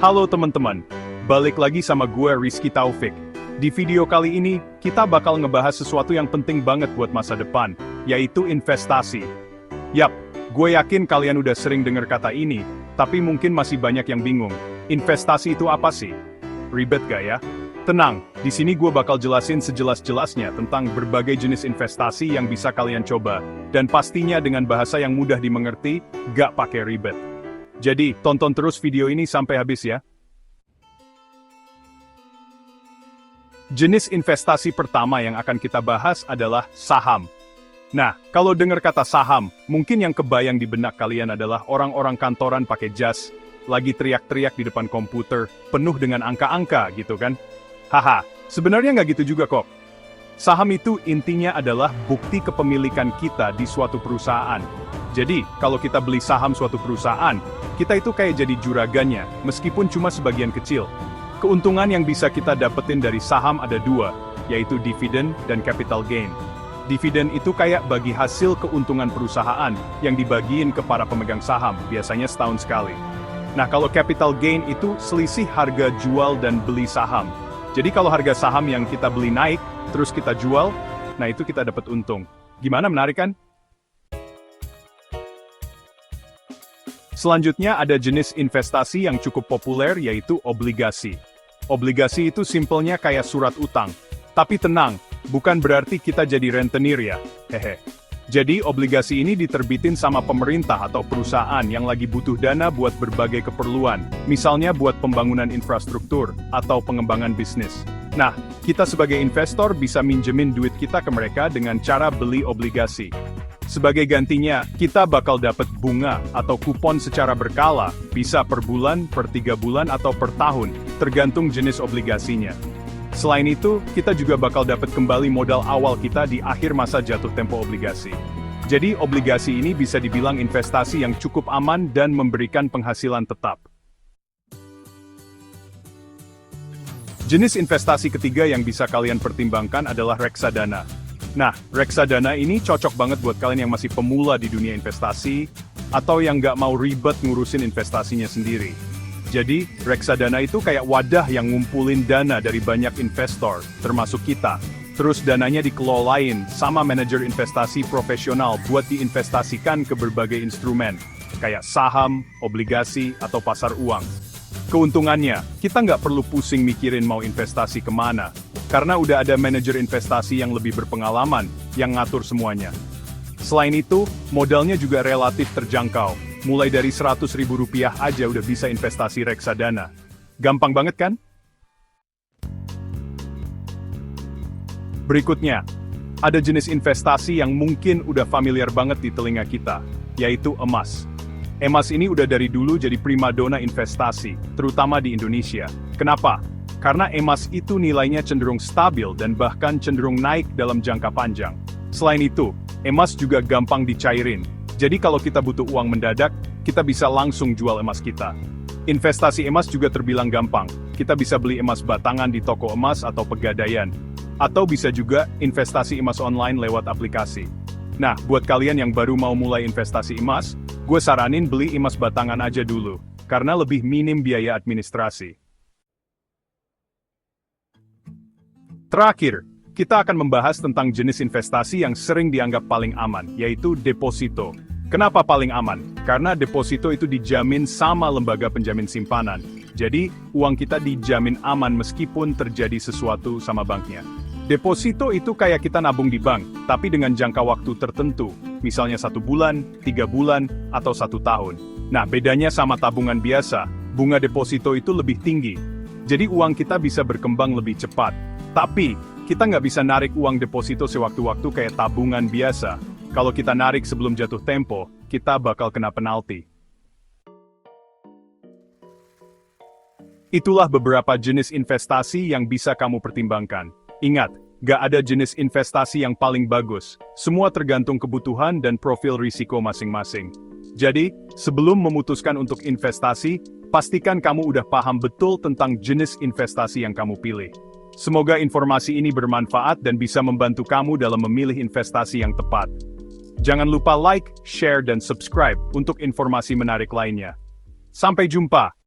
Halo teman-teman, balik lagi sama gue Rizky Taufik. Di video kali ini, kita bakal ngebahas sesuatu yang penting banget buat masa depan, yaitu investasi. Yap, gue yakin kalian udah sering dengar kata ini, tapi mungkin masih banyak yang bingung. Investasi itu apa sih? Ribet gak ya? Tenang, di sini gue bakal jelasin sejelas-jelasnya tentang berbagai jenis investasi yang bisa kalian coba, dan pastinya dengan bahasa yang mudah dimengerti, gak pakai ribet. Jadi, tonton terus video ini sampai habis ya. Jenis investasi pertama yang akan kita bahas adalah saham. Nah, kalau dengar kata saham, mungkin yang kebayang di benak kalian adalah orang-orang kantoran pakai jas, lagi teriak-teriak di depan komputer, penuh dengan angka-angka gitu kan. Haha, sebenarnya nggak gitu juga kok. Saham itu intinya adalah bukti kepemilikan kita di suatu perusahaan. Jadi, kalau kita beli saham suatu perusahaan, kita itu kayak jadi juragannya, meskipun cuma sebagian kecil. Keuntungan yang bisa kita dapetin dari saham ada dua, yaitu dividen dan capital gain. Dividen itu kayak bagi hasil keuntungan perusahaan yang dibagiin ke para pemegang saham, biasanya setahun sekali. Nah, kalau capital gain itu selisih harga jual dan beli saham. Jadi kalau harga saham yang kita beli naik, terus kita jual, nah itu kita dapat untung. Gimana, menarik kan? Selanjutnya ada jenis investasi yang cukup populer yaitu obligasi. Obligasi itu simpelnya kayak surat utang. Tapi tenang, bukan berarti kita jadi rentenir ya, hehe. Jadi obligasi ini diterbitin sama pemerintah atau perusahaan yang lagi butuh dana buat berbagai keperluan, misalnya buat pembangunan infrastruktur atau pengembangan bisnis. Nah, kita sebagai investor bisa minjemin duit kita ke mereka dengan cara beli obligasi. Sebagai gantinya, kita bakal dapat bunga atau kupon secara berkala, bisa per bulan, per 3 bulan, atau per tahun, tergantung jenis obligasinya. Selain itu, kita juga bakal dapat kembali modal awal kita di akhir masa jatuh tempo obligasi. Jadi, obligasi ini bisa dibilang investasi yang cukup aman dan memberikan penghasilan tetap. Jenis investasi ketiga yang bisa kalian pertimbangkan adalah reksadana. Nah, reksadana ini cocok banget buat kalian yang masih pemula di dunia investasi, atau yang nggak mau ribet ngurusin investasinya sendiri. Jadi, reksadana itu kayak wadah yang ngumpulin dana dari banyak investor, termasuk kita. Terus dananya dikelolain sama manajer investasi profesional buat diinvestasikan ke berbagai instrumen, kayak saham, obligasi, atau pasar uang. Keuntungannya, kita nggak perlu pusing mikirin mau investasi kemana, karena udah ada manajer investasi yang lebih berpengalaman, yang ngatur semuanya. Selain itu, modalnya juga relatif terjangkau. Mulai dari Rp100.000 aja udah bisa investasi reksadana. Gampang banget kan? Berikutnya, ada jenis investasi yang mungkin udah familiar banget di telinga kita, yaitu emas. Emas ini udah dari dulu jadi primadona investasi, terutama di Indonesia. Kenapa? Karena emas itu nilainya cenderung stabil dan bahkan cenderung naik dalam jangka panjang. Selain itu, emas juga gampang dicairin. Jadi kalau kita butuh uang mendadak, kita bisa langsung jual emas kita. Investasi emas juga terbilang gampang. Kita bisa beli emas batangan di toko emas atau pegadaian. Atau bisa juga investasi emas online lewat aplikasi. Nah, buat kalian yang baru mau mulai investasi emas, gue saranin beli emas batangan aja dulu, karena lebih minim biaya administrasi. Terakhir, kita akan membahas tentang jenis investasi yang sering dianggap paling aman, yaitu deposito. Kenapa paling aman? Karena deposito itu dijamin sama lembaga penjamin simpanan. Jadi, uang kita dijamin aman meskipun terjadi sesuatu sama banknya. Deposito itu kayak kita nabung di bank, tapi dengan jangka waktu tertentu, misalnya 1 bulan, 3 bulan, atau 1 tahun. Nah, bedanya sama tabungan biasa, bunga deposito itu lebih tinggi. Jadi uang kita bisa berkembang lebih cepat. Tapi, kita nggak bisa narik uang deposito sewaktu-waktu kayak tabungan biasa. Kalau kita narik sebelum jatuh tempo, kita bakal kena penalti. Itulah beberapa jenis investasi yang bisa kamu pertimbangkan. Ingat, nggak ada jenis investasi yang paling bagus. Semua tergantung kebutuhan dan profil risiko masing-masing. Jadi, sebelum memutuskan untuk investasi, pastikan kamu udah paham betul tentang jenis investasi yang kamu pilih. Semoga informasi ini bermanfaat dan bisa membantu kamu dalam memilih investasi yang tepat. Jangan lupa like, share, dan subscribe untuk informasi menarik lainnya. Sampai jumpa!